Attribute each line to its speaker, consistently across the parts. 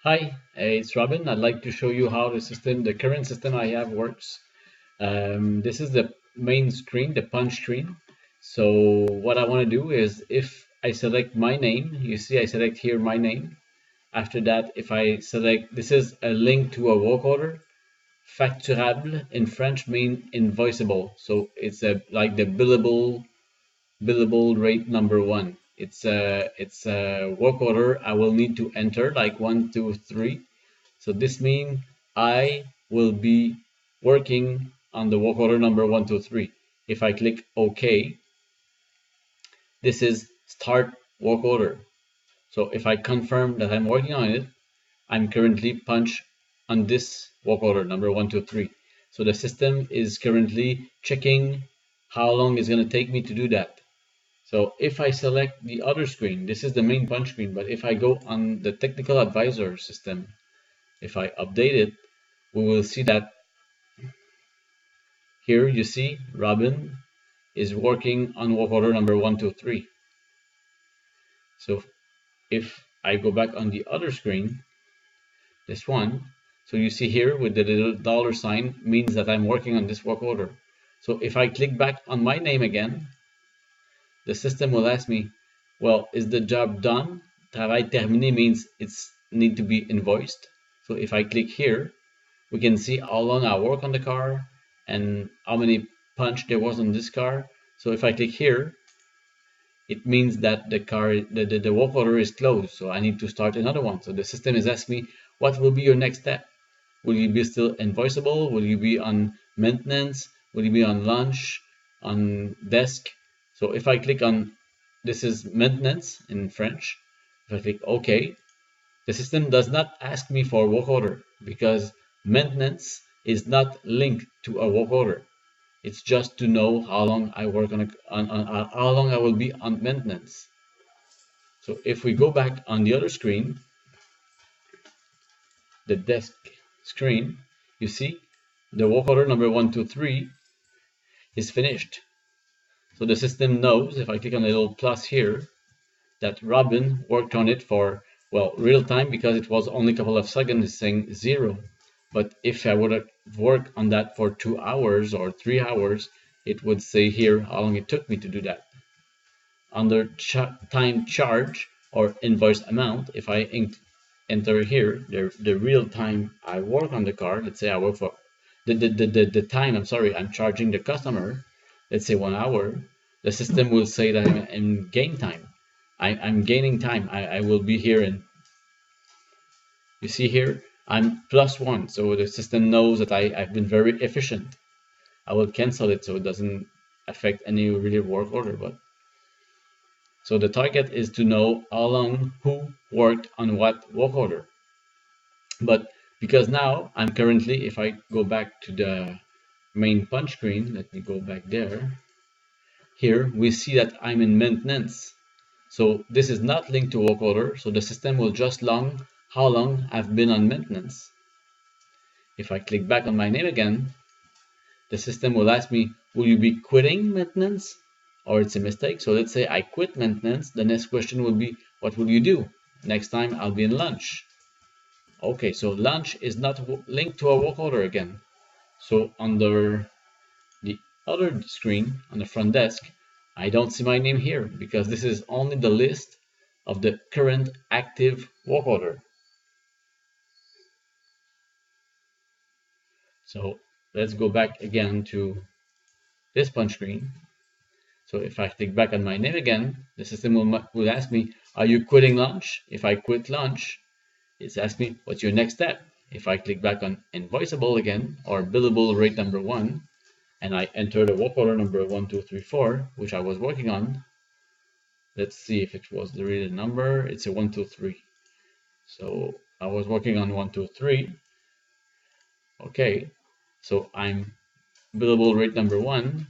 Speaker 1: Hi, it's Robin. I'd like to show you how the current system I have works. This is the main screen, the punch screen. So what I want to do is if I select my name, you see I select here my name. After that, if I select, this is a link to a work order. Facturable in French mean invoiceable. So it's like the billable rate number one. It's a work order I will need to enter like 1, 2, 3. So this means I will be working on the work order number 1, 2, 3. If I click OK, this is start work order. So if I confirm that I'm working on it, I'm currently punched on this work order number 1, 2, 3. So the system is currently checking how long it's going to take me to do that. So if I select the other screen, this is the main punch screen, but if I go on the technical advisor system, if I update it, we will see that here you see Robin is working on work order number 1, 2, 3. So if I go back on the other screen, this one, so you see here with the little dollar sign means that I'm working on this work order. So if I click back on my name again, the system will ask me, well, is the job done? Travail terminé means it's need to be invoiced. So if I click here, we can see how long I work on the car and how many punch there was on this car. So if I click here, it means that the work order is closed. So I need to start another one. So the system is asking me, what will be your next step? Will you be still invoiceable? Will you be on maintenance? Will you be on lunch, on desk? So if I click on, this is maintenance in French. If I click OK, the system does not ask me for a work order because maintenance is not linked to a work order. It's just to know how long I work on how long I will be on maintenance. So if we go back on the other screen, the desk screen, you see the work order number 1, 2, 3 is finished. So the system knows, if I click on the little plus here, that Robin worked on it for, well, real time because it was only a couple of seconds, it's saying 0. But if I would have worked on that for 2 hours or 3 hours, it would say here how long it took me to do that. Under time charge or invoice amount, if I enter here the real time I work on the car, let's say I work for the time, I'm charging the customer, let's say 1 hour, the system will say that I'm in gain time. I'm gaining time. I will be here, and you see here I'm +1, so the system knows that I've been very efficient. I will cancel it so it doesn't affect any really work order, but so the target is to know how long who worked on what work order. But because now I'm currently, if I go back to the main punch screen, let me go back there. Here we see that I'm in maintenance. So this is not linked to work order. So the system will just long how long I've been on maintenance. If I click back on my name again, the system will ask me, will you be quitting maintenance? Or it's a mistake. So let's say I quit maintenance. The next question will be, what will you do? Next time I'll be in lunch. Okay, so lunch is not linked to a work order again. So under the other screen on the front desk, I don't see my name here because this is only the list of the current active work order. So let's go back again to this punch screen. So if I click back on my name again, the system will ask me, are you quitting lunch? If I quit lunch, it's asking me, what's your next step? If I click back on invoiceable again, or billable rate number 1, and I enter the work order number 1, 2, 3, 4, which I was working on, let's see if it was the real number. It's a 1, 2, 3. So I was working on 1, 2, 3. Okay, so I'm billable rate number 1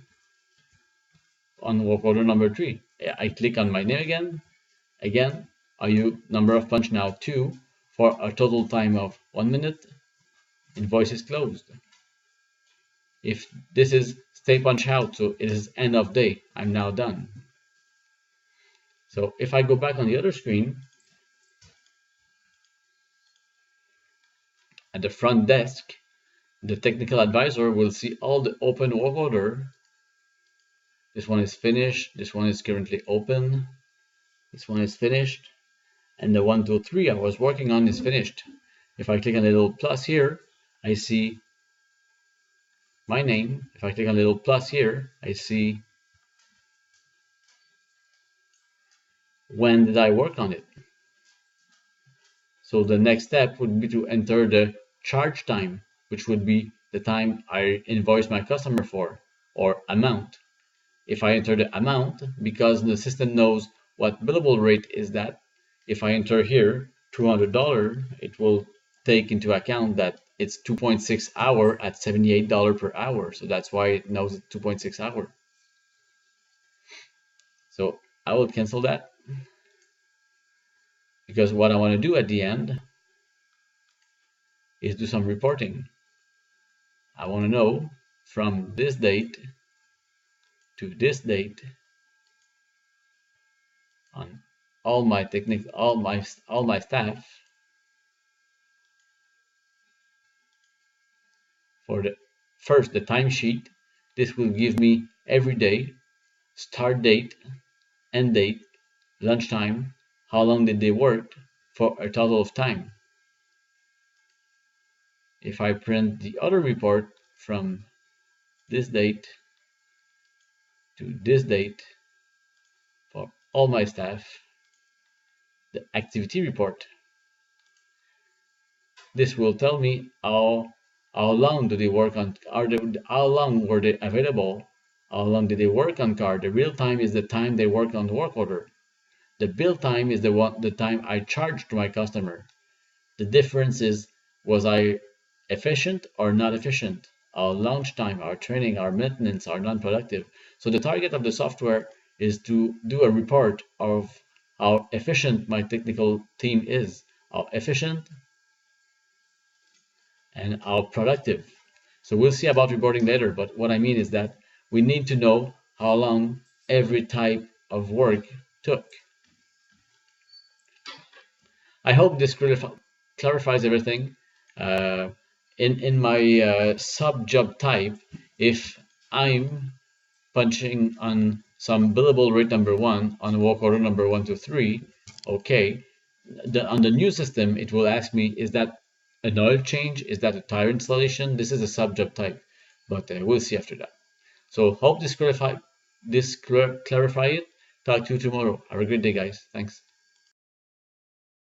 Speaker 1: on work order number 3. I click on my name again. Again, are you number of punch now 2 for a total time of 1 minute? Invoice is closed. If this is stay punch out, so it is end of day, I'm now done. So if I go back on the other screen, at the front desk, the technical advisor will see all the open work order. This one is finished, this one is currently open, this one is finished, and the 1, 2, 3 I was working on is finished. If I click on the little plus here, I see my name. If I click on the little plus here, I see when did I work on it. So the next step would be to enter the charge time, which would be the time I invoice my customer for, or amount. If I enter the amount, because the system knows what billable rate is that, if I enter here $200, it will take into account that it's 2.6 hour at $78 per hour. So that's why it knows it's 2.6 hour. So I will cancel that, because what I want to do at the end is do some reporting. I want to know from this date to this date on all my staff. For the first, the timesheet, this will give me every day, start date, end date, lunchtime, how long did they work for a total of time. If I print the other report from this date to this date for all my staff, the activity report, this will tell me how long do they work on, how long were they available, how long did they work on card. The real time is the time they worked on the work order. The bill time is the time I charged to my customer. The difference is, was I efficient or not efficient? Our launch time, our training, our maintenance are non-productive. So the target of the software is to do a report of how efficient my technical team is, how efficient and how productive. So we'll see about reporting later, but what I mean is that we need to know how long every type of work took. I hope this clarifies everything. In my sub-job type, if I'm punching on some billable rate number 1 on work order number 1, 2, 3, okay, on the new system, it will ask me, is that an oil change? Is that a tire installation? This is a sub-job type, but we'll see after that. So hope this clarify it. Talk to you tomorrow. Have a great day, guys. Thanks.